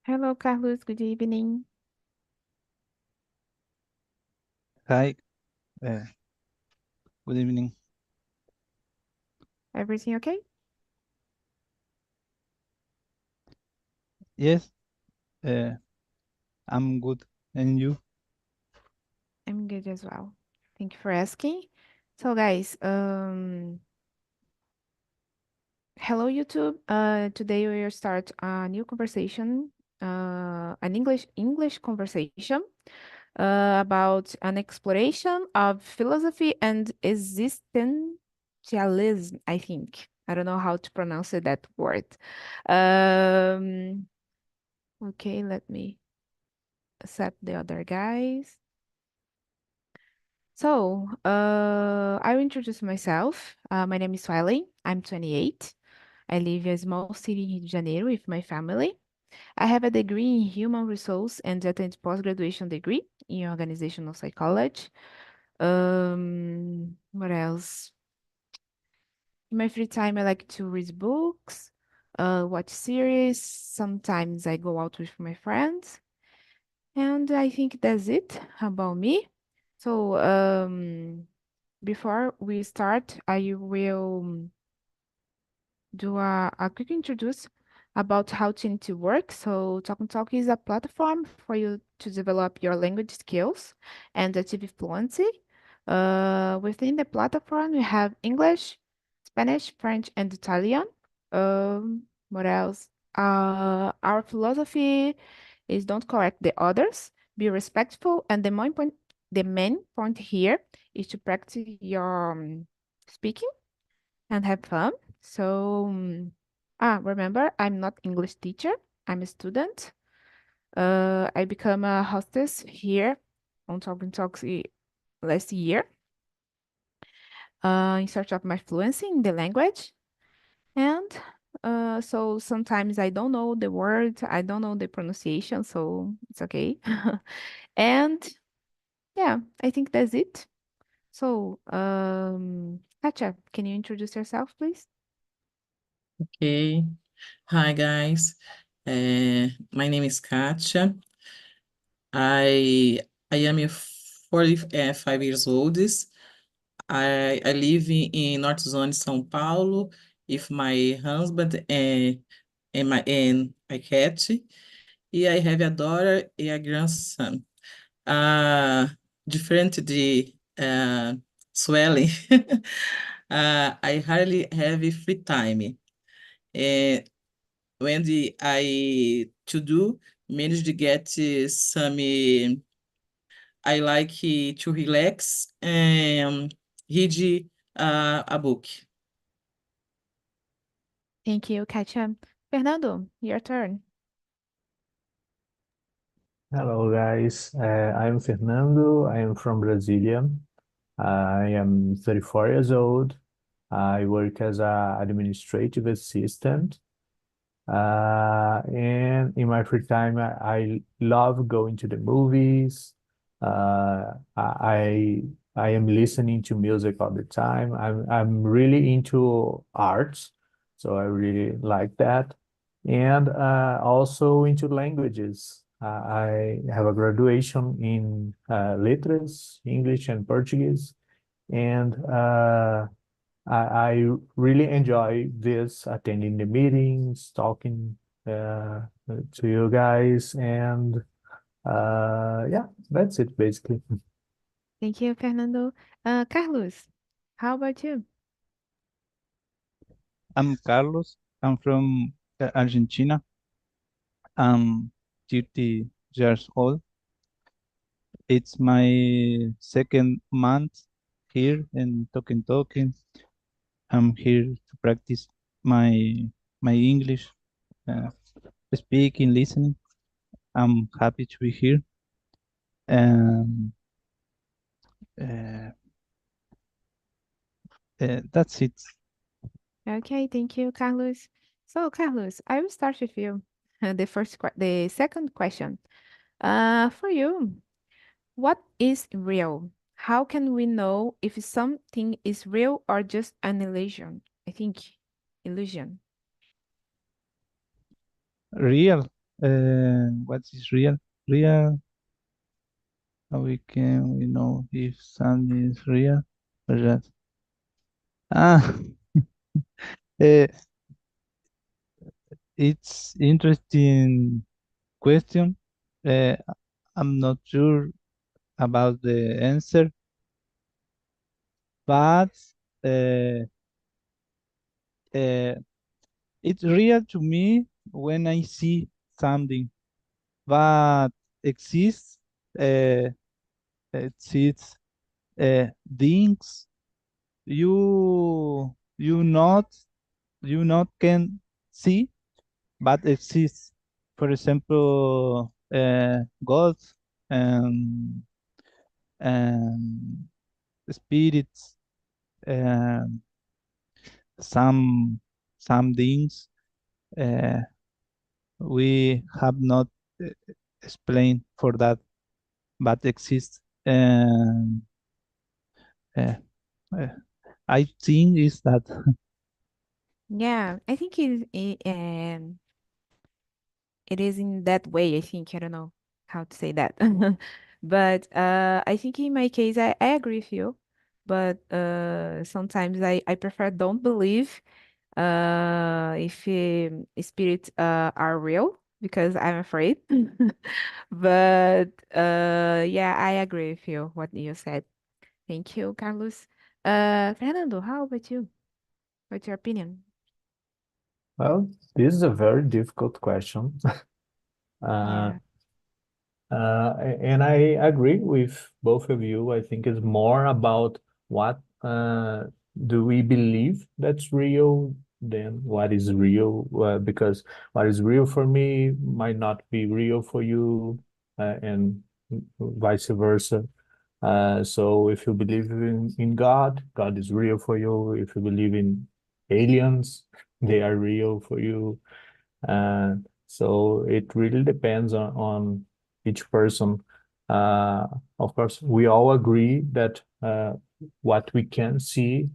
Hello, Carlos. Good evening. Hi, uh, good evening. Everything okay? Yes, uh, I'm good. And you? I'm good as well. Thank you for asking. So, guys, hello, YouTube. Today we will start a new conversation, an English conversation, about an exploration of philosophy and existentialism. I think I don't know how to pronounce that word. Um, okay, let me accept the other guys. I will introduce myself. My name is Swelly. I'm 28. I live in a small city in Rio de Janeiro with my family. I have a degree in human resource and attend post-graduation degree in organizational psychology. What else? In my free time, I like to read books, watch series. Sometimes I go out with my friends. And I think that's it about me. So, before we start, I will do a quick introduce about how Trinity works. So Talk and Talk is a platform for you to develop your language skills and achieve fluency. Within the platform, we have English, Spanish, French, and Italian. What else? Our philosophy is don't correct the others, be respectful, and the main point here is to practice your speaking and have fun. So, remember, I'm not English teacher. I'm a student. I become a hostess here on Talking Talks last year, in search of my fluency in the language. And so sometimes I don't know the word, I don't know the pronunciation, so it's okay. And yeah, I think that's it. So, Katja, can you introduce yourself, please? Okay. Hi, guys. My name is Katia. I I am 45 years old. I live in North Zone, São Paulo, with my husband and my cat. E I have a daughter and a grandson. Different de swelling, I hardly have free time. Uh, when I to do manage to get some I like to relax and read a book. Thank you, Katja. Fernando, your turn. Hello, guys. I'm Fernando. I am from Brasilia. I am 34 years old. I work as a administrative assistant. And in my free time, I love going to the movies. I am listening to music all the time. I'm really into arts, so I really like that. And also into languages. I have a graduation in letras, English and Portuguese, and I really enjoy this, attending the meetings, talking to you guys, and yeah, that's it basically. Thank you, Fernando. Carlos, how about you? I'm Carlos. I'm from Argentina. I'm 30 years old. It's my second month here in Talking. I'm here to practice my my English, uh, speaking, listening. I'm happy to be here. And uh, that's it. Okay, thank you, Carlos. So, Carlos, I will start with you. The second question. For you, what is real? How can we know if something is real or just an illusion? I think illusion. Real. What is real? Real, how we know if something is real or not? Ah, uh, it's interesting question. Uh, I'm not sure about the answer, but uh, uh, it's real to me when I see something that exists. Uh, it's things you not you not can see but exists. For example, God and and spirits, um, some some things uh, we have not uh, explained for that, but exist. And uh, uh, I think is that. Yeah, I think it is in that way. I think I don't know how to say that, but I think in my case I agree with you, but sometimes I prefer don't believe if spirits are real because I'm afraid. But yeah, I agree with you what you said. Thank you, Carlos. Fernando, how about you? What's your opinion? Well, this is a very difficult question. Uh, Yeah. and I agree with both of you. I think it's more about what do we believe that's real than what is real, because what is real for me might not be real for you, and vice versa. So if you believe in God, God is real for you. If you believe in aliens, they are real for you. So it really depends on each person. Uh, of course, we all agree that what we can see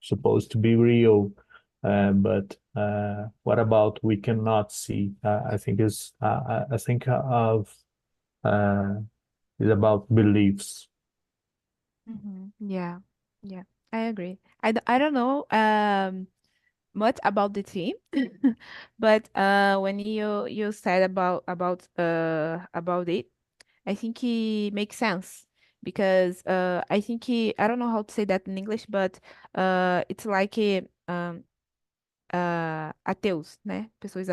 supposed to be real, but what about we cannot see? I think I think of is about beliefs. Yeah, yeah, I agree. I don't know much about the team, but when you said about it, I think it makes sense because I think I don't know how to say that in English, but it's like ateus, né? Pessoas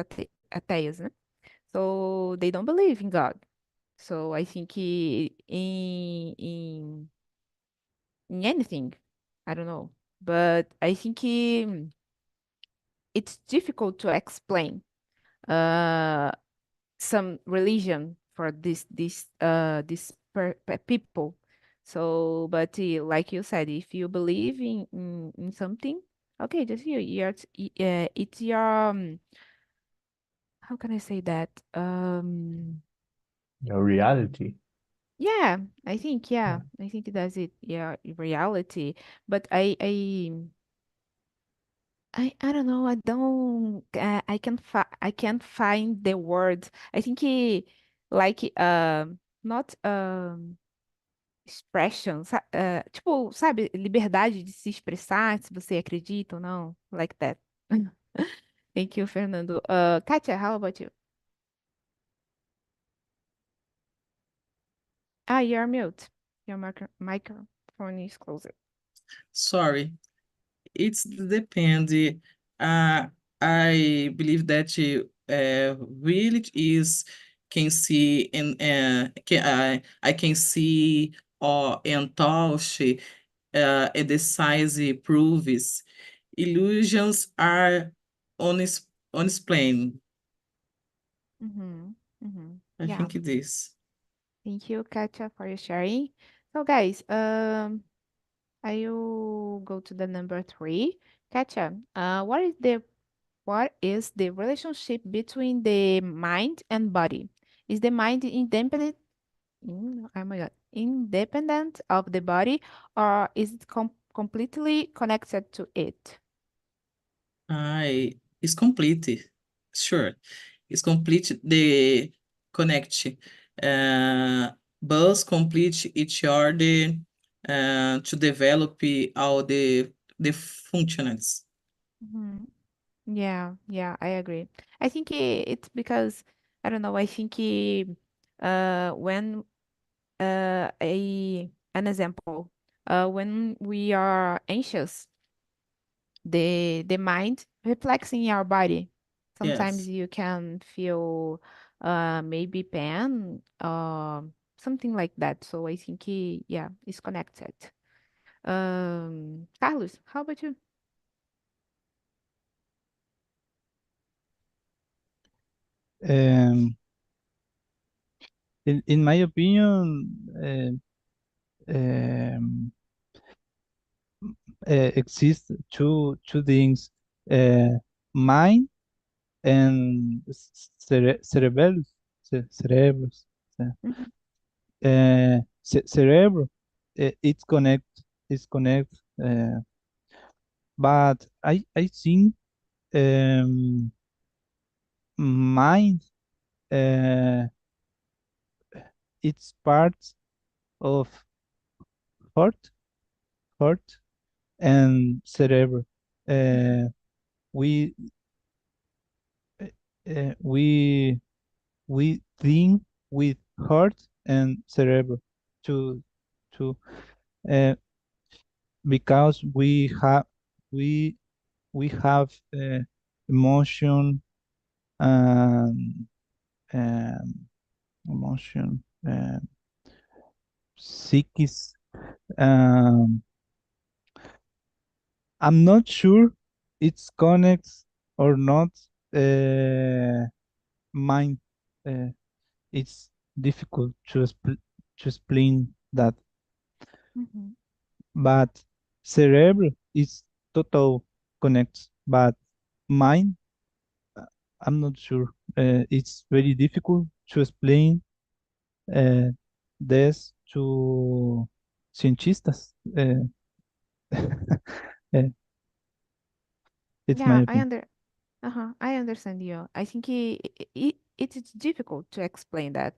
ateias, né? So they don't believe in God. So I think in anything, I don't know, but I think it's difficult to explain uh some religion for this people. So, but like you said, if you believe in something, okay, just you. It's your how can I say that? Your reality. Yeah, I think Yeah. I think that's it. Yeah, reality. But I don't know. I don't. I can't find the words. I think like not expression. Tipo, sabe, liberdade de se expressar, se você acredita ou não, like that. Thank you, Fernando. Katia, how about you? Ah, you're mute. Your microphone is closed. Sorry, it's depend. Uh, I believe that really is can see and I can see or and touch and the size proves illusions are unexplained. Mm-hmm. Mm-hmm. I Yeah. think this. Thank you, Katia, for your sharing. So, guys, I will go to the number three. Katia, what is the relationship between the mind and body? Is the mind independent? Oh my God, independent of the body, or is it completely connected to it? I is complete. Sure. is complete the connect. Bus complete each other to develop all the functions. Mhm. Yeah, I agree. I think it's because I don't know. I think when a an example, when we are anxious, the mind reflects in our body. Sometimes Yes. you can feel maybe pain, something like that. So I think yeah, it's connected. Carlos, how about you? Um, in my opinion, um, exist two things, uh, mind and cerebellum, cerebros. Mhm, Cerebro, it's connect, but I think um, mind, uh, it's part of heart, heart and cerebro. Uh, we uh, we think with heart and cerebro to to uh, because we we have emotion and um, emotion, psychis. Um, I'm not sure it's connects or not. Uh, Mind. Uh, it's difficult to explain that, mhm. but cerebro is total connects, but mind, uh, I'm not sure. It's very difficult to explain uh, this to scientists. Uh, it's my Yeah, opinion. I understand you. I think it is difficult to explain that.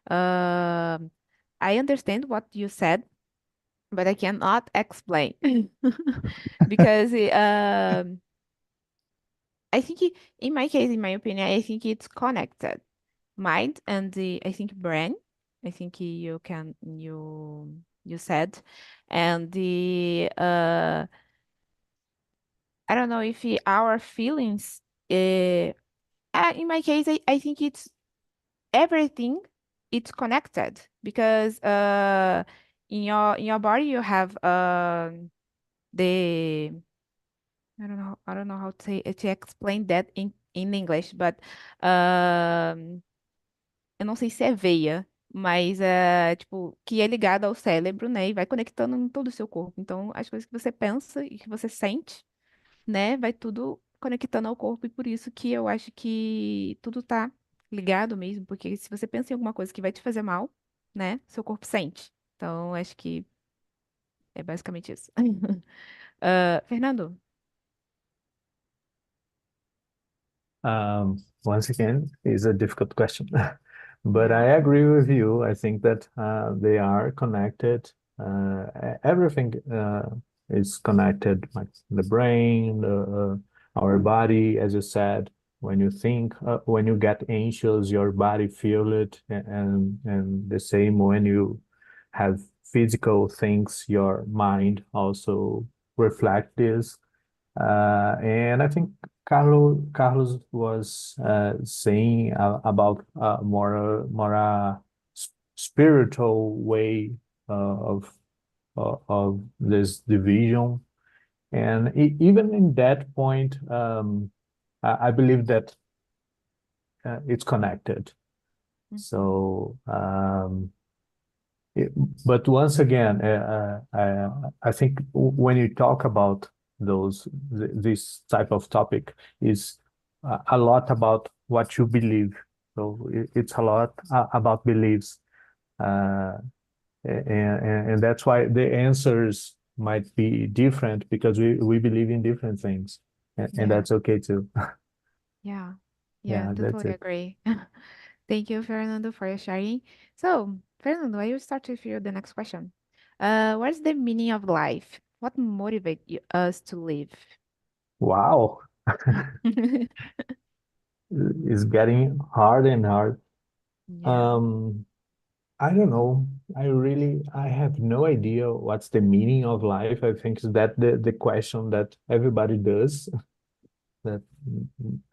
Um, I understand what you said, but I cannot explain because I think in my case, in my opinion, I think it's connected. Mind and the I think brain. I think you said, and the I don't know if our feelings. In my case, I think it's everything. It's connected because in your body you have the I don't know how to explain that in English, but eu não sei se é veia, mas é tipo que é ligada ao cérebro, né? E vai conectando em todo o seu corpo. Então, as coisas que você pensa e que você sente, né? Vai tudo conectando ao corpo e por isso que eu acho que tudo tá ligado mesmo, porque se você pensa em alguma coisa que vai te fazer mal, né? Seu corpo sente. Então, acho que é basicamente isso. Fernando. Once again, is a difficult question, but I Yeah. agree with you. I think that they are connected. Everything is connected, like the brain, our body, as you said. When you think, when you get anxious, your body feel it, and the same when you have physical things, your mind also reflect this. And I think Carlos was saying about more spiritual way of this division, and even in that point, I believe that it's connected. Mhm. So, but once again, I think when you talk about this type of topic is a lot about what you believe. So it's a lot about beliefs, uh, and that's why the answers might be different because we believe in different things, and Yeah. that's okay too. Yeah. Yeah, Yeah, that's totally it. agree. Thank you, Fernando, for your sharing. So, Fernando, I will start with you the next question. What's the meaning of life? What motivates us to live? Wow, it's getting hard and hard. Yeah. Um, I don't know. I have no idea what's the meaning of life. I think is that the question that everybody does. That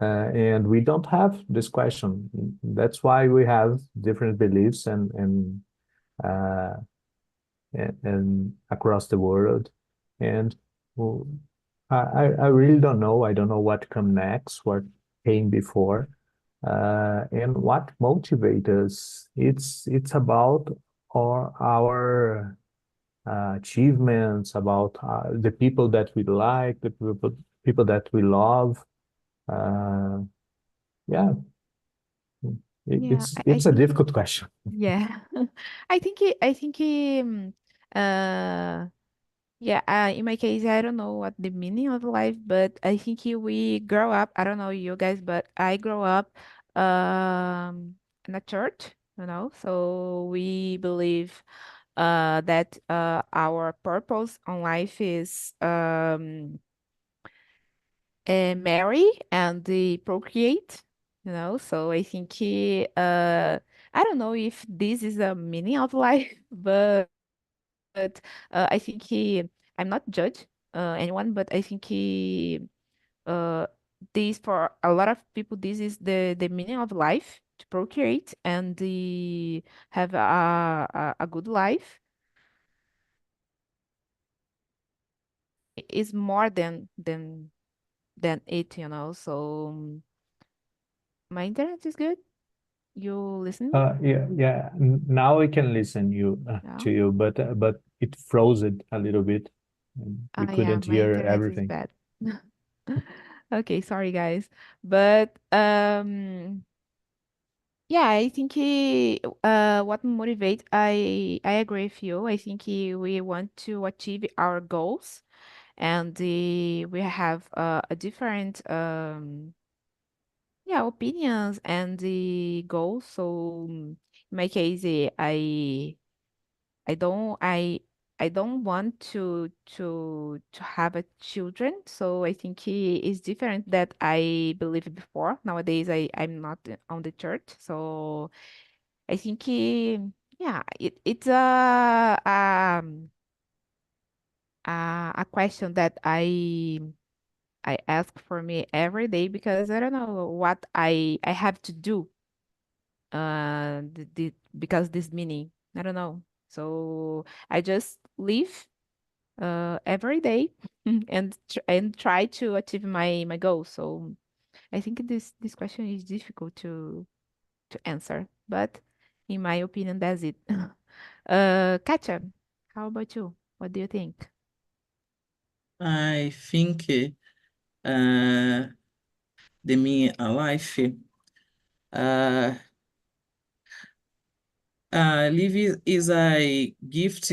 and we don't have this question. That's why we have different beliefs uh, and across the world. And well, I really don't know. I don't know what come next, what came before, and what motivates us. It's about our achievements, about the people that we like, the people that we love. Uh, yeah, Yeah, I it's a think difficult question. yeah. Uh yeah, in my case, I don't know what the meaning of life, but I think we grow up, I don't know you guys, but I grow up in a church, so we believe that our purpose on life is marry and procreate, so I think I don't know if this is a meaning of life, but I think I'm not judge anyone, but I think uh, this for a lot of people, this is the meaning of life to procreate and have a good life. Is more than it, So my internet is good. You listening? Yeah. Now we can listen Yeah. to you, but it froze it a little bit. And we Yeah, couldn't my hear internet is everything. bad. Okay, sorry guys. But yeah, I think what motivates, I agree with you. I think we want to achieve our goals, and we have a different yeah, opinions and the goals. So in my case, I don't I don't want to have a children. So I think he is different that I believed before. Nowadays I'm not on the church. So I think yeah, it's a question that I ask for me every day because I don't know what I have to do because this meaning, I don't know. So I just live every day and try to achieve my goals. So I think this question is difficult to answer, but in my opinion, that's it. Katja, how about you? What do you think? I think uh, the meaning of life, uh, life is a gift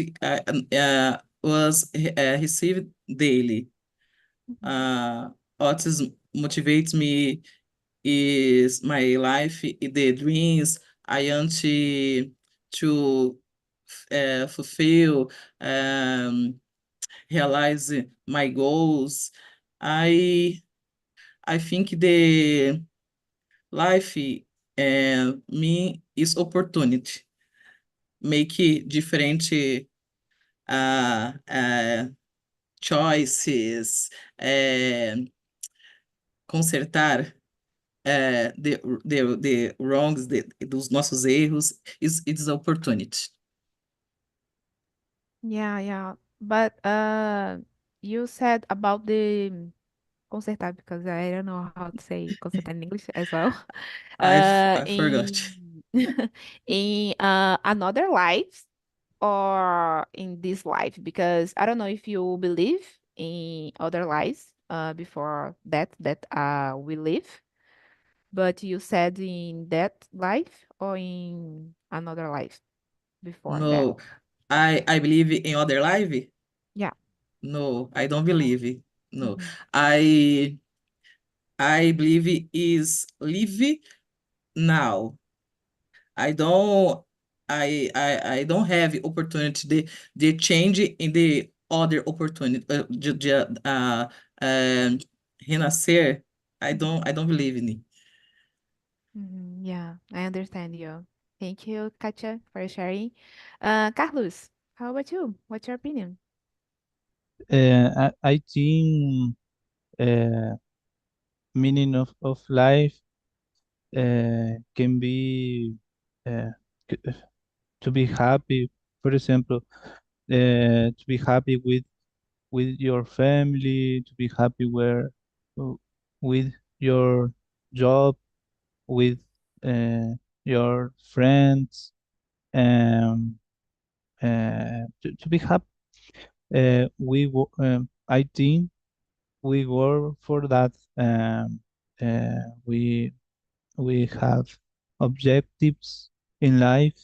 was received daily. Mhm. Uh, what is motivates me is my life, the dreams I want to fulfill, realize my goals. I I think the life me is opportunity, make different choices, consertar the wrongs dos nossos erros is it's opportunity. Yeah, yeah. But you said about the consertar because I don't know how to say consertar in English as well. I forgot. In in another life or in this life because I don't know if you believe in other lives before that we live, but you said in that life or in another life before that. No, I believe in other life. Yeah. No, I don't believe. No, Mhm. I I believe it is live now. I don't I don't have opportunity the change in the other opportunity um, renascer. I don't believe in it. Yeah, I understand you. Thank you, Katja, for sharing. Carlos, how about you? What's your opinion? I think uh, meaning of life can be uh, c- to be happy. For example, to be happy with your family, to be happy with your job, with your friends, um, to be happy. I think we work for that. We we have objectives in life,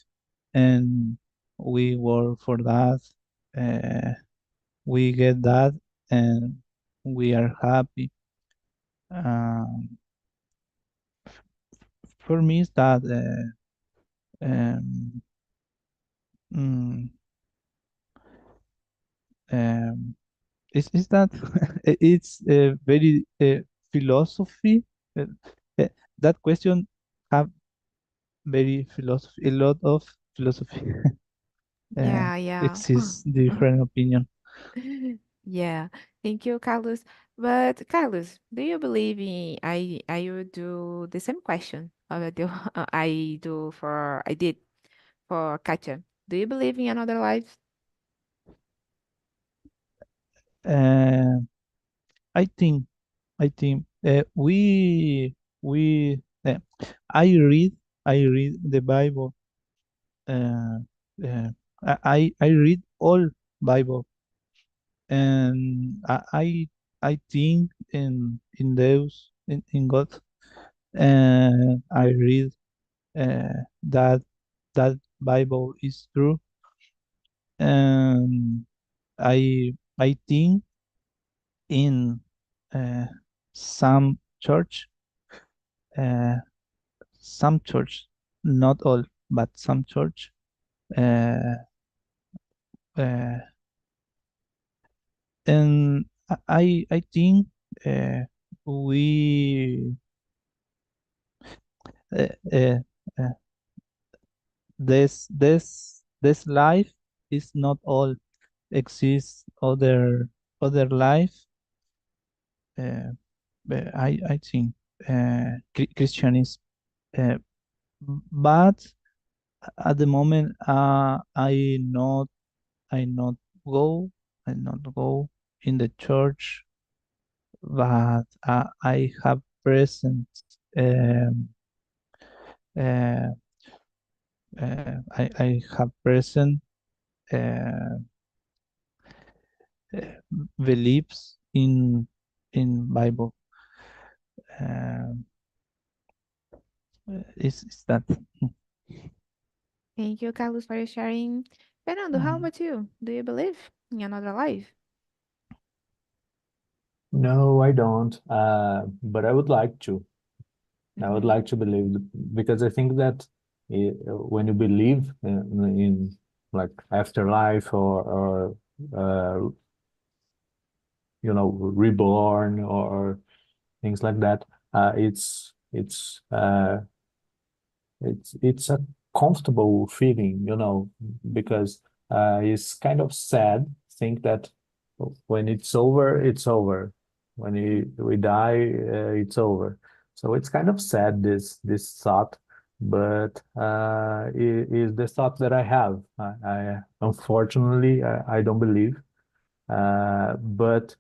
and we work for that. Uh, we get that, and we are happy. Um, for me, is that um, mm, um, is that it's very philosophy. Uh, uh, that question have very philosophy, a lot of philosophy. uh, Yeah, yeah. exists different opinion. Yeah, thank you, Carlos. But Carlos, do you believe in I will do the same question I do I did for Katja. Do you believe in another life? Uh, I think we I read the Bible. Uh, uh, I read all Bible, and I think in those in God, and I read that Bible is true, and I think in uh, some church, uh, some church, not all, but some church, uh, uh, and I think uh, we uh, uh, uh, this life is not all, exists other life. uh, I think Christianism, uh, but at the moment I not go I not go in the church, but I have present, um, uh, I have present uh, uh, beliefs in Bible. Um, is that? Thank you, Carlos, for your sharing. Fernando, how Mhm. about you? Do you believe in another life? No, I don't. But I would like to. I would Mm-hmm. like to believe because I think that when you believe in like afterlife or reborn or things like that, it's a comfortable feeling, because it's kind of sad think that when it's over, it's over. When we die, it's over. So it's kind of sad this thought, but it is the thought that I have. I unfortunately I don't believe, but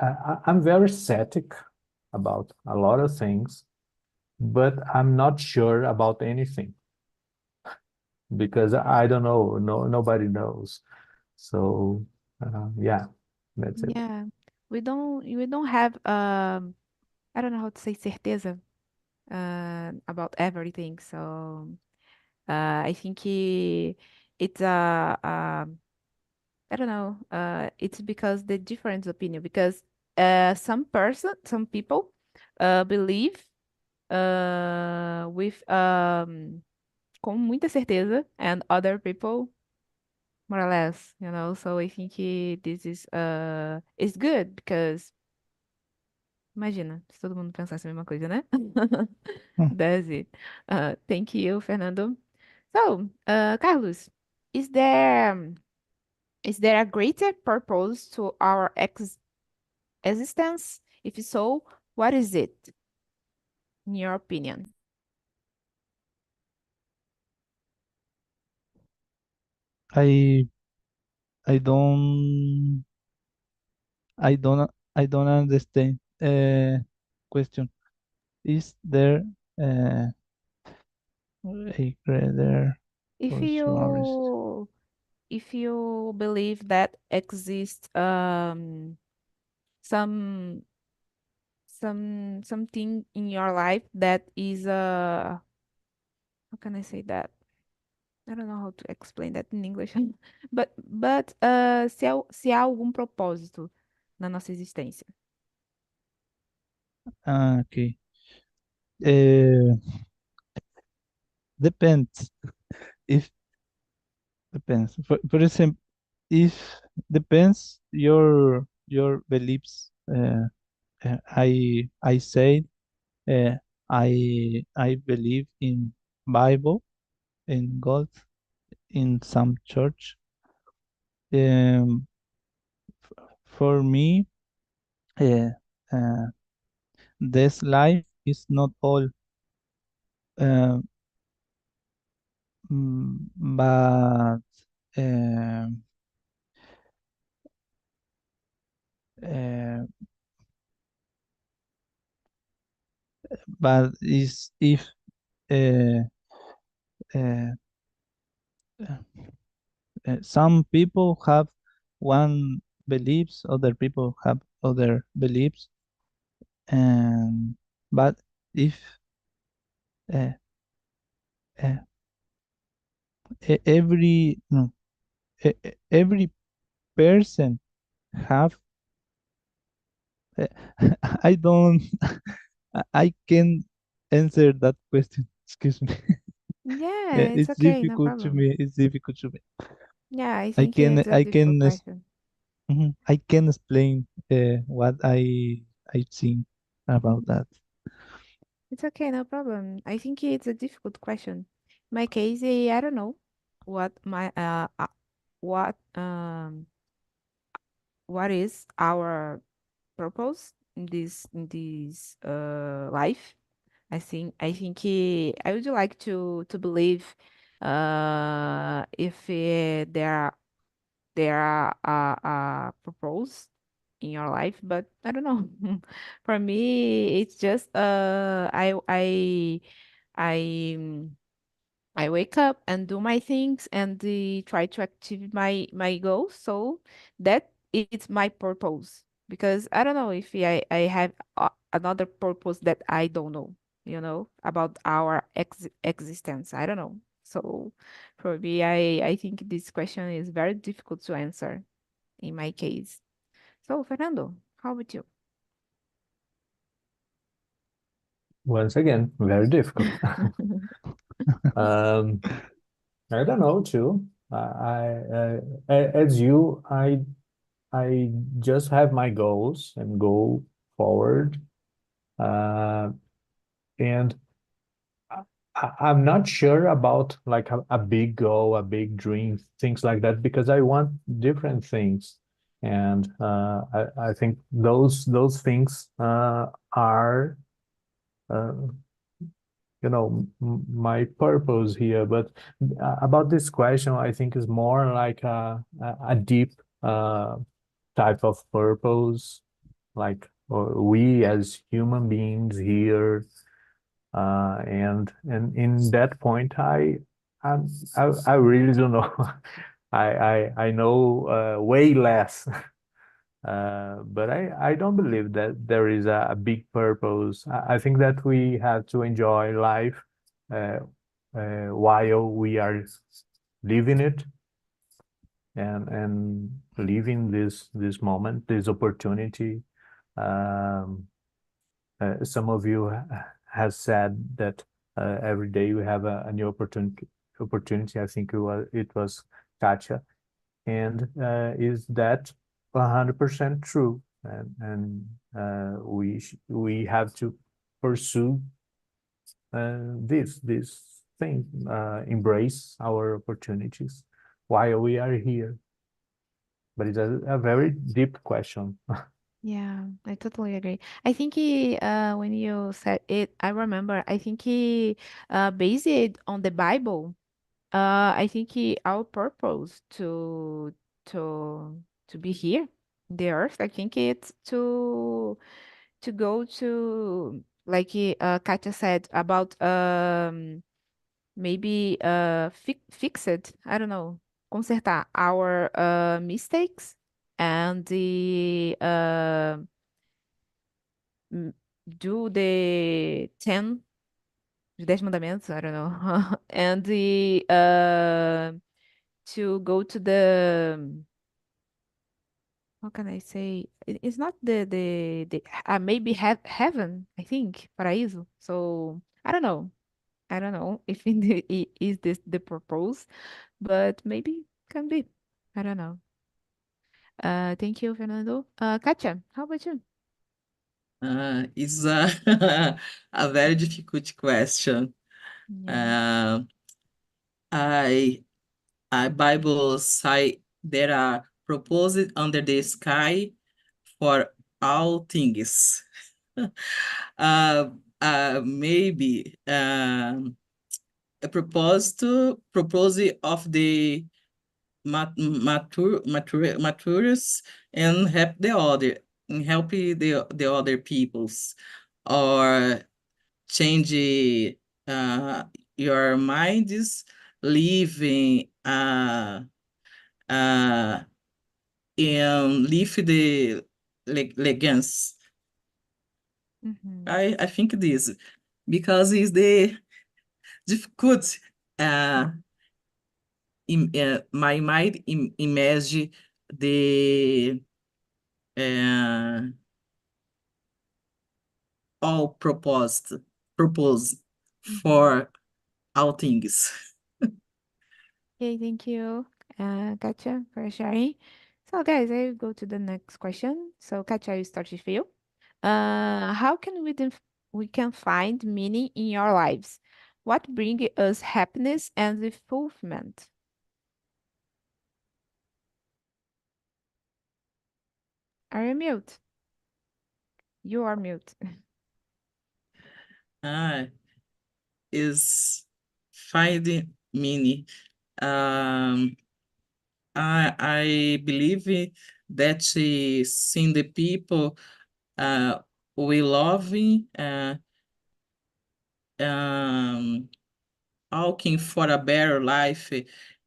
I'm very skeptic about a lot of things, but I'm not sure about anything because I don't know. No, nobody knows. So yeah, that's it. Yeah, we don't have I don't know how to say certeza about everything. So I think it's I don't know. It's because the different opinion because some people believe with com muita certeza, and other people more or less, you know. So I think this is good because imagina se todo mundo pensasse a mesma coisa, né? Hmm. That's it. Thank you, Fernando. So, Carlos, is there is there a greater purpose to our existence? If so, what is it, in your opinion? I I don't I don't I don't understand question. Is there uh, a greater If pursuit? you if you believe that exists some something in your life that is how can I say that? I don't know how to explain that in English. But se há algum propósito na nossa existência. Okay. Uh, Depends. If depends. For example, if depends your beliefs. I say uh, I believe in Bible, in God, in some church. Um, for me, uh, uh, this life is not all, uh, but uh, uh, but is if uh, uh, some people have one beliefs, other people have other beliefs, and but if uh, uh, every no, every person have uh, I don't I can answer that question. Excuse me. Yeah, it's It's okay, no difficult to problem. me. It's difficult to me. Yeah, I think it's a I difficult can question. I can explain what I think about Mhm. that. It's okay, no problem. I think it's a difficult question. My case, I don't know what my what um what is our purpose in this life. I think I would like to believe if there are purpose in your life, but I don't know. For me, it's just I I wake up and do my things and try to achieve my goals. So that is my purpose. Because I don't know if I have another purpose that I don't know, you know, about our existence. I don't know. So for me, I think this question is very difficult to answer in my case. So Fernando, how about you? Once again, very difficult. Um, I don't know too. As you, I just have my goals and go forward. Uh, and I'm not sure about like a big goal, a big dream, things like that, because I want different things. And I think those things are uh, my purpose here. But about this question, I think is more like a deep uh, type of purpose, like we as human beings here, and in that point, I'm, I really don't know. I know way less. But I don't believe that there is a big purpose. I think that we have to enjoy life uh, while we are living it, and living this moment, this opportunity. Um, some of you have said that every day we have a new opportunity. I think it was Katia. And is that 100% true? And we have to pursue this thing, embrace our opportunities while we are here. But it's a very deep question. Yeah, I totally agree. I think when you said it, I remember, I think based it on the Bible. I think our purpose to to be here, in the earth, I think it's to go to, like Katya said about maybe fix it. I don't know, consertar our mistakes and the m- do the 10 os 10 mandamentos, I don't know, and the to go to the, how can I say, it's not the maybe heaven, I think, paraíso. So I don't know if is this the purpose, but maybe can be. I don't know. Thank you, Fernando. Katia, how about you? It's a, a very difficult question. Yeah. Uh, I, I Bible say there are proposed under the sky for all things. uh, maybe a proposal of the matures and help the other peoples, or change uh, your minds living uh, and live the legacy. Mm-hmm. I think this because it's the difficult my mind imagine the uh, all propose Mm-hmm. for all things. Okay, thank you, Katia, for sharing. So, guys, I go to the next question. So, Katia, I start with you. How can we can find meaning in your lives? What bring us happiness and fulfillment? Are you mute? You are mute. Ah, is finding meaning. Um, I believe that seeing the people uh, we loving um, asking for a better life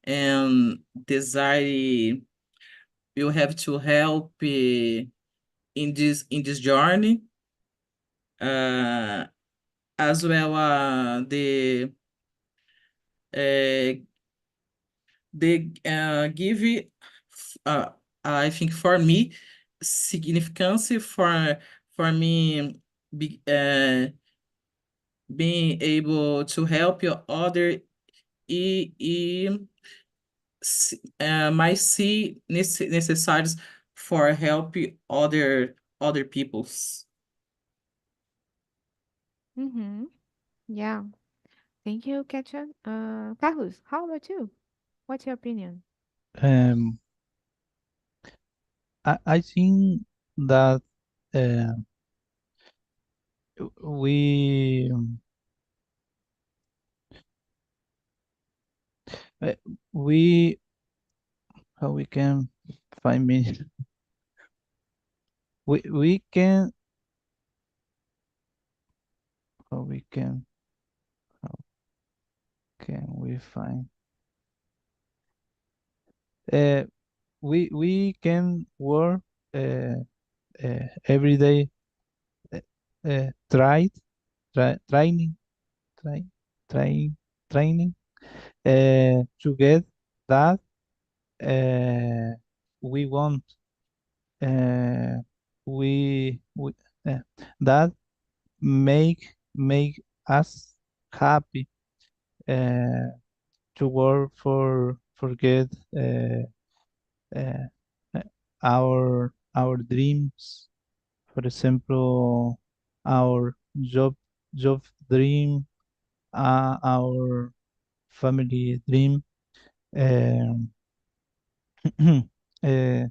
and desire you have to help in this journey, uh, as well uh, they give it, uh, I think for me significance for me be, being able to help your other e might see necessários for help other peoples. Mm-hmm. Yeah. Thank you, Katia. Carlos, how about you? What's your opinion? Um, I think that uh, we uh, we how we can find meaning. We how we can how can we find uh, we can work uh, every day, uh, try training try trying training to get that uh, we want. Uh, we that make us happy to work for forget uh, uh, our dreams. For example, our job dream, our family dream, um, uh,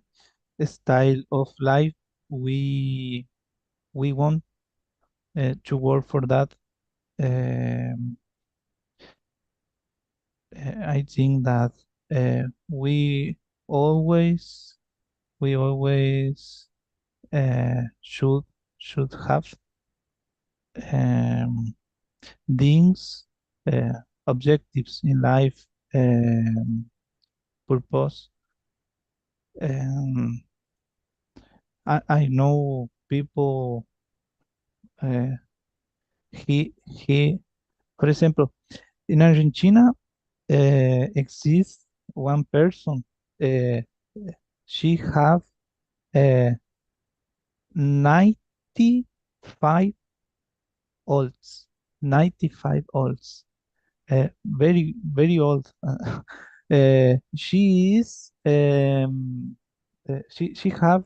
style of life. We we want to work for that. Um, I think that uh, we always we always should have um, things, objectives in life, purpose. Um, I know people. Uh, he For example, in Argentina exists one person. Uh, she have uh, 95 olds, 95 olds, very old. She is she have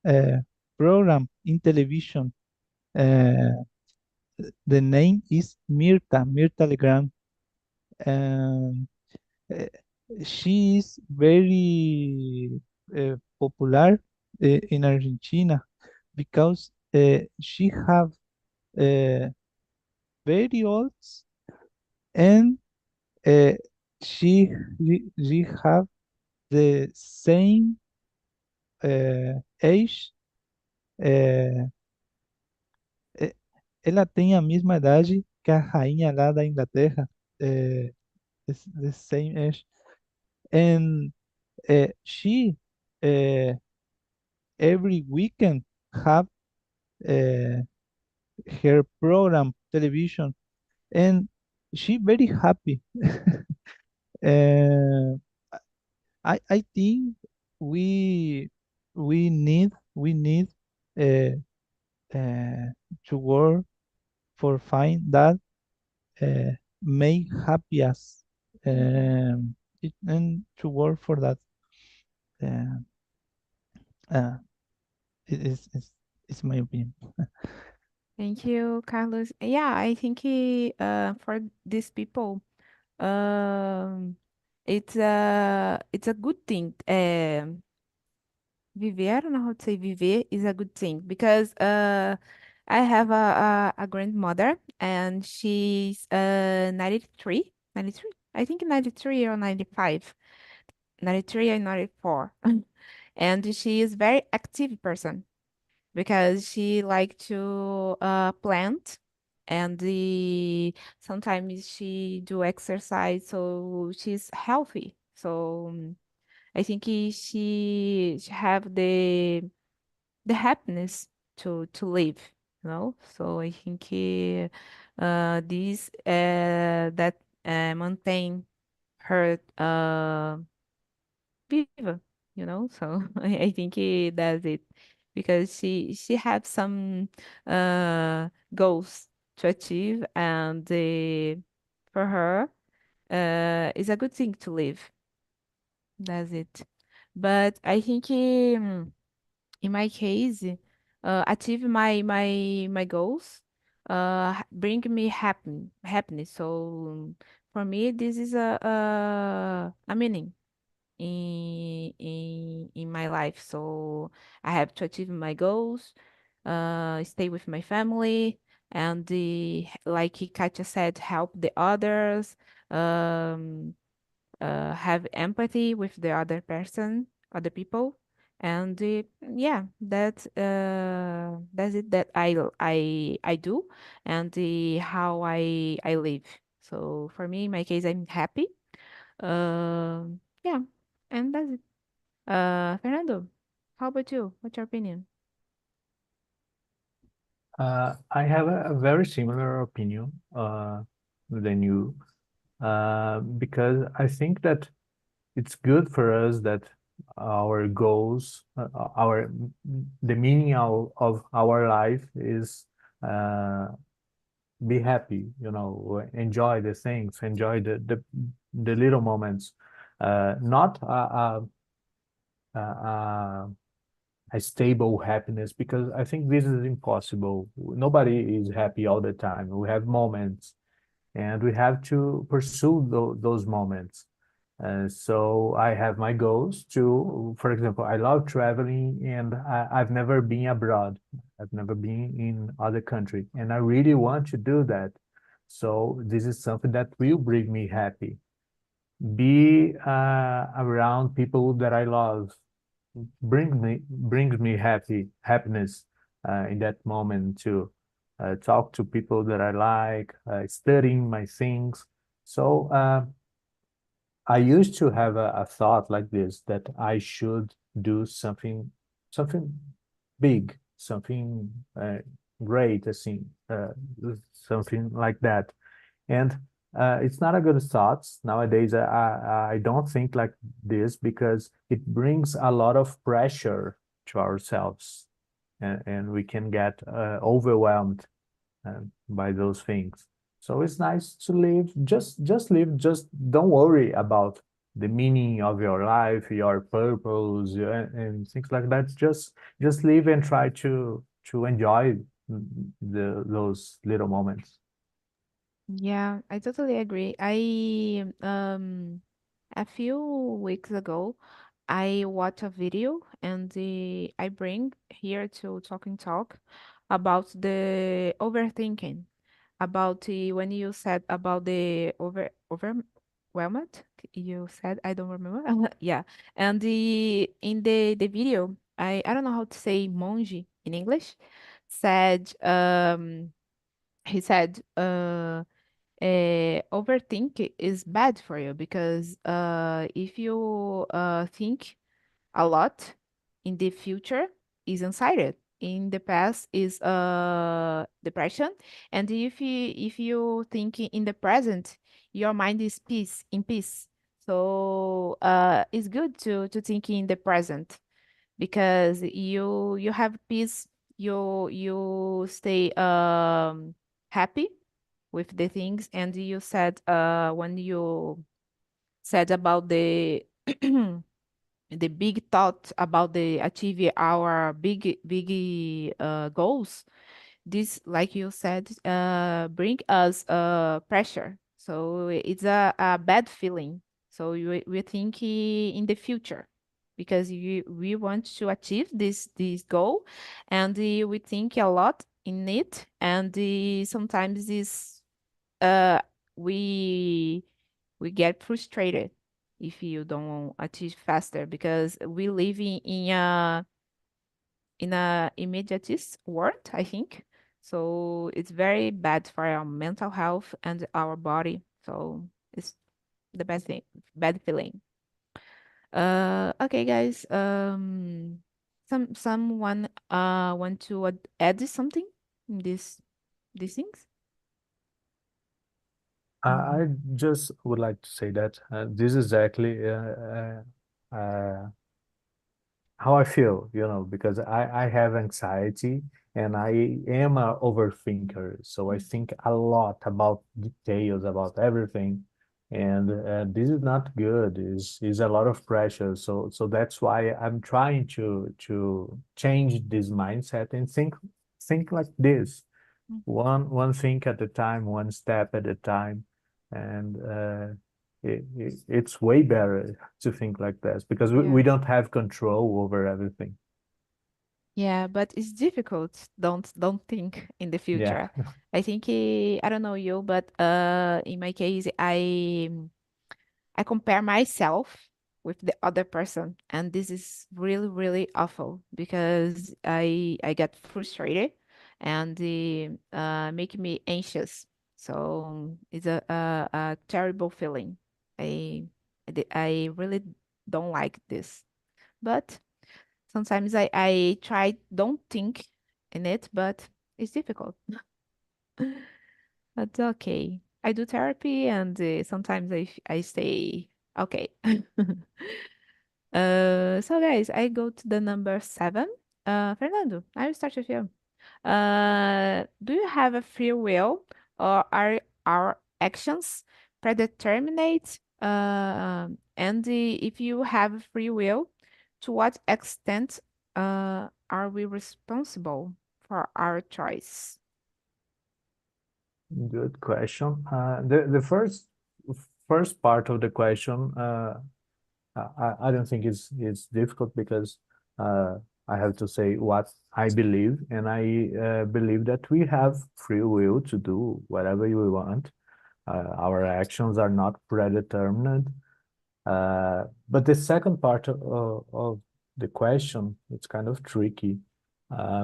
a program in television. Uh, the name is Mirta Legrand. Um, uh, she is very popular in Argentina because she have uh, very old, and uh, she have the same age. eh, eh, Ela tem a mesma idade que a rainha lá da Inglaterra. The same age. And she uh, every weekend have uh, her program television, and she very happy. uh, I think we we need uh, uh, to work for find that make happy us, and to work for that. Uh, uh, it's my opinion. Thank you, Carlos. Yeah, I think for these people, um, it's a good thing. Viver, I don't know how to say viver is a good thing because I have a grandmother and she's 93, 93. I think 93 or 95, 93 or 94. And she is very active person because she like to plant and sometimes she do exercise, so she's healthy. So I think she have the happiness to live, So I think this that maintain her viva, So I think that's it because she have some goals to achieve, and for her it's a good thing to live. That's it. But I think in my case, achieve my goals, bring me happiness. So for me, this is a meaning in my life. So I have to achieve my goals, stay with my family, and like Katja said, help the others. Um, have empathy with the other person, other people, and yeah, that's it that I do, and how I live. So for me, in my case, I'm happy. Yeah, and that's it. Fernando, how about you? What's your opinion? I have a very similar opinion than you, because I think that it's good for us that our goals, the meaning of our life is uh, be happy, enjoy the things, enjoy the little moments, not uh, a stable happiness, because I think this is impossible. Nobody is happy all the time. We have moments, and we have to pursue those moments. So I have my goals too. For example, I love traveling, and I've never been abroad. I've never been in other country, and I really want to do that. So this is something that will bring me happy. Be around people that I love brings me happiness in that moment to talk to people that I like, studying my things. So I used to have a thought like this, that I should do something big, something great, I think, something like that. And it's not a good thought. Nowadays, I don't think like this, because it brings a lot of pressure to ourselves, and we can get overwhelmed by those things. So it's nice to live, just live, just don't worry about the meaning of your life, your purpose, and things like that. Just live and try to enjoy those little moments. Yeah, I totally agree. I a few weeks ago, I watched a video and I bring here to Talking Talk about the overthinking, about the when you said about the overwhelmed, you said I don't remember. Yeah, and the video, I don't know how to say monge in English, said he said overthink is bad for you because if you think a lot in the future is anxiety, in the past is depression, and if you think in the present, your mind is peace. So it's good to think in the present because you have peace, you stay happy with the things. And you said when you said about the the big thought about the achieving our big goals, this, like you said, bring us pressure. So it's a bad feeling. So we think in the future because we want to achieve this goal, and we think a lot in it, and sometimes this uh we we get frustrated if you don't achieve faster because we live in a immediatist world, I think. So it's very bad for our mental health and our body. So it's the bad feeling. Okay, guys. Someone want to add something in these things? I just would like to say that this is exactly how I feel, because I have anxiety, and I am a overthinker. So I think a lot about details, about everything. And this is not good. Is a lot of pressure. So that's why I'm trying to change this mindset and think like this. Mm. One thing at a time, one step at a time. And it's way better to think like this, because we Yeah. don't have control over everything. Yeah, but it's difficult. Don't think in the Yeah. future. I think I don't know you, but in my case, I compare myself with the other person, and this is really really awful because I get frustrated and make me anxious. So it's a terrible feeling. I really don't like this, but sometimes I try don't think in it, but it's difficult. That's okay. I do therapy and sometimes I stay okay. So guys, I go to the number 7. Fernando, I will start with you. Do you have a free will, or are our actions predetermined? And if you have free will, to what extent are we responsible for our choice? Good question. The first part of the question, I don't think it's difficult because I have to say what I believe, and I believe that we have free will to do whatever we want. Our actions are not predetermined. But the second part of the question, it's kind of tricky,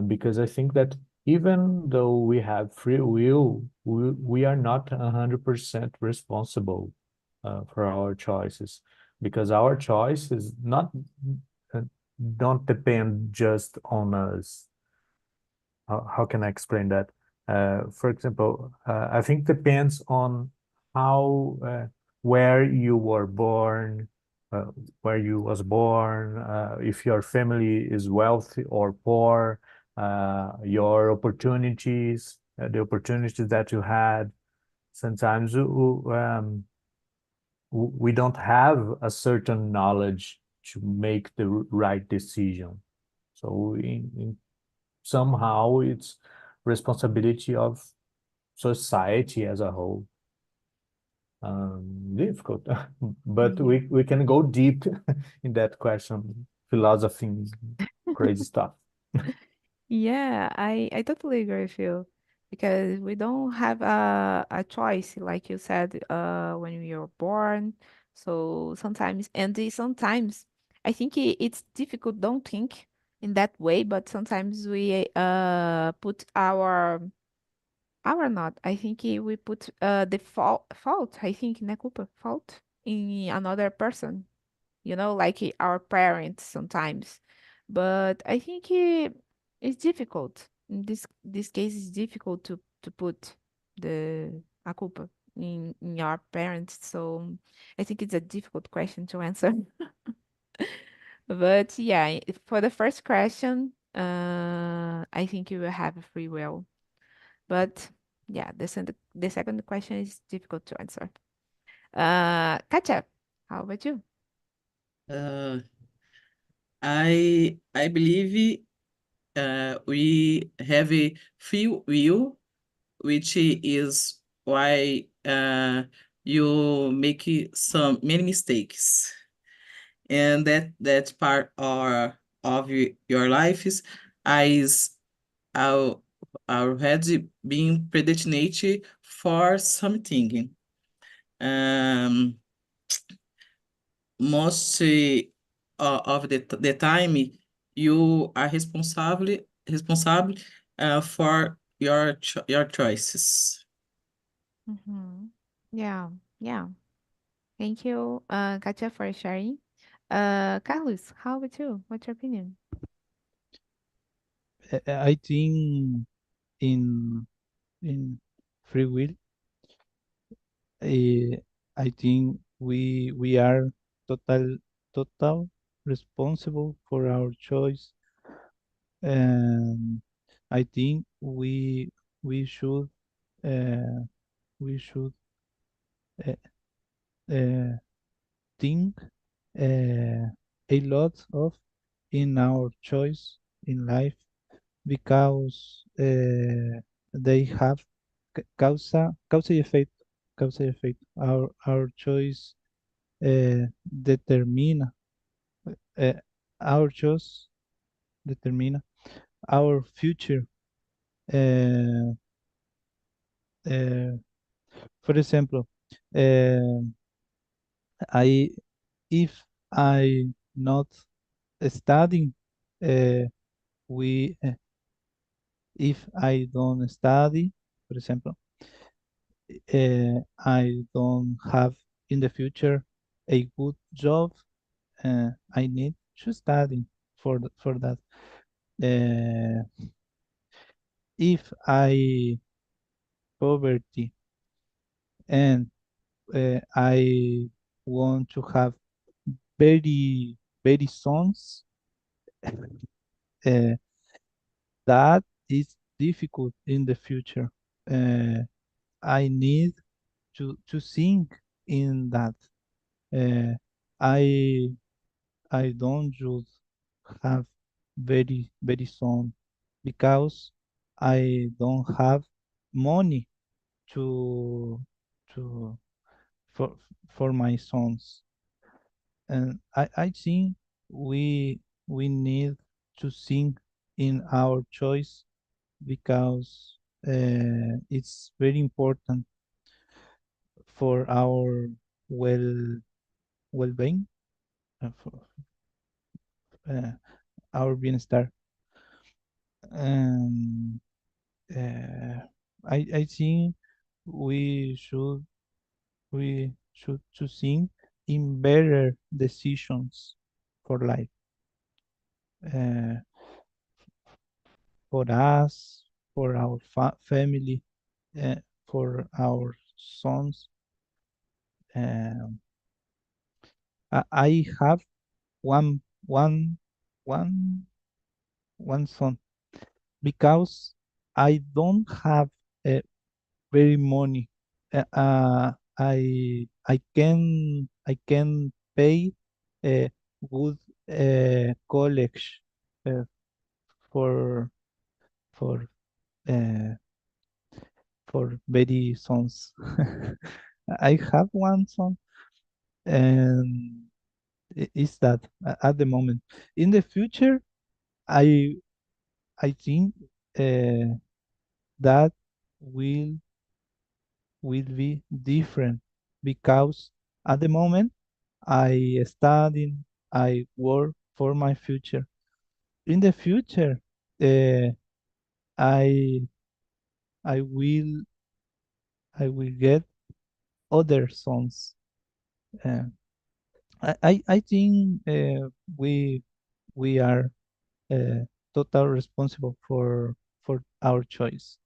because I think that even though we have free will, we are not 100% responsible for our choices, because our choices not uh, don't depend just on us. How can I explain that? For example, I think depends on how where you were born, uh, where you was born, if your family is wealthy or poor, your opportunities, the opportunities that you had. Sometimes we don't have a certain knowledge to make the right decision. So somehow it's responsibility of society as a whole. Difficult, but Mhm. we can go deep in that question, philosophy, crazy stuff. Yeah, I totally agree with you because we don't have a choice, like you said, when we were born. So sometimes, sometimes I think it's difficult, don't think in that way, but sometimes we put our not. I think we put the fault, I think, né, culpa, fault in another person, like our parents sometimes. But I think it's difficult. In this case, it's difficult to put the a culpa in our parents. So I think it's a difficult question to answer. But yeah, for the first question, I think you will have a free will. But yeah, the second question is difficult to answer. Katja, how about you? Uh, I believe we have a free will, which is why you make many mistakes, and that part of your life is al- already being predestinated for something. Um, Most of the time you are responsible for your choices. Mm-hmm. Yeah, yeah. Thank you, Katja, for sharing. Carlos, how about you? What's your opinion? I think in in free will, I think we are total total responsible for our choice, and I think we should uh, we should uh, uh, think a lot of in our choice in life, because they have causa effect. Our choice uh, determine uh, our choice determine our future. Uh, uh, for example, uh, I if I not studying, uh, we if I don't study, for example, I don't have in the future a good job. I need to study for that. Uh, if I poverty and I want to have very very songs, uh, that is difficult in the future. Uh, I need to sing in that. Uh, I I don't just have very song because I don't have money to to for for my sons. And I think we need to sing in our choice because it's very important for our well well-being, for uh, our bienestar. And uh, I think we should we should to sing in better decisions for life, uh, for us, for our family, uh, for our sons. Um, I have one one one one son because I don't have very money. I can pay a good college uh, for for uh, for very sons. I have one son, and is that at the moment. In the future, I I think that will will be different because at the moment I study, I work for my future. In the future, uh, I I will I will get other sons. Uh, I think we are uh, total responsible for our choice.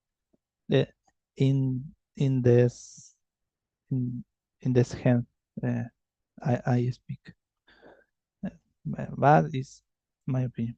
Uh, in in this in in this hand, uh, I speak. That is my opinion.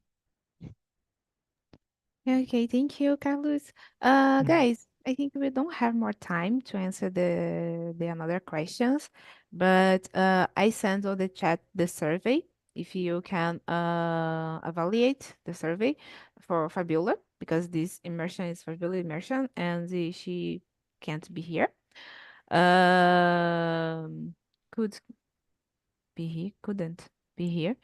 Okay, thank you, Carlos. Mm. Guys, I think we don't have more time to answer the another questions, but I sent on the chat the survey. If you can evaluate the survey for Fabiola, because this immersion is Fabiola immersion, and she can't be here. Um, could be here, couldn't be here.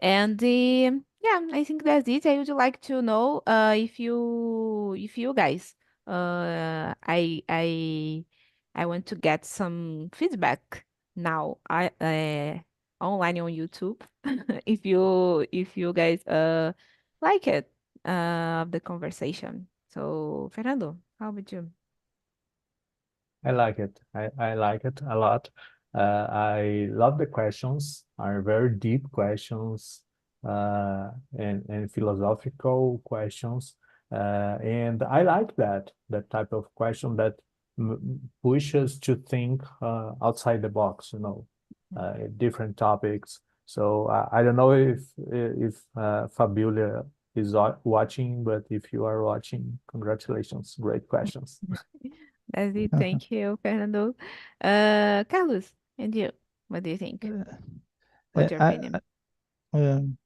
And yeah, I think that's it. I would like to know if you guys I want to get some feedback now. Online on YouTube. If you guys like it the conversation. So Fernando, how about you? I like it. I like it a lot. I love the questions, are very deep questions, and philosophical questions. And I like that type of question that pushes to think outside the box, different topics. So I don't know if Fabiola is watching, but if you are watching, congratulations, great questions. That's it. Thank you, Fernando. Carlos, and you, what do you think? Uh, What's your I, opinion? um,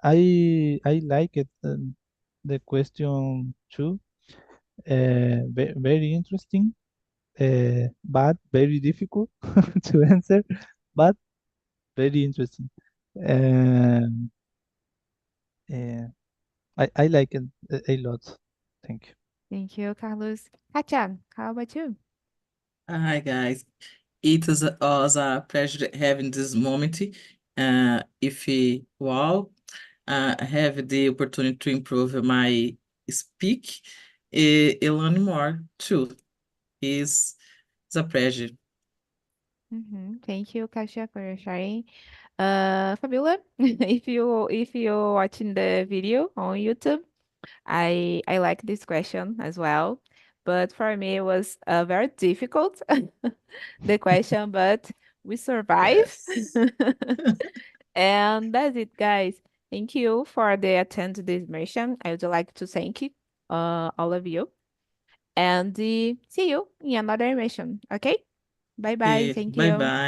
I like it. The question too. Very interesting. But very difficult to answer. But very interesting. Um, uh, I like it a lot. Thank you. Thank you, Carlos. Katia, how about you? Hi, guys. It was a pleasure having this moment. If wow, I have the opportunity to improve my speak and learn more too. Is it's a pleasure. Thank you, Katia, for your sharing. Fabiola, if you watching the video on YouTube, I like this question as well. But for me, it was very difficult the question, but we survive. Yes. And that's it, guys. Thank you for the attend to this mission. I would like to thank all of you. And see you in another mission. Okay? Bye bye. Thank Bye you. bye.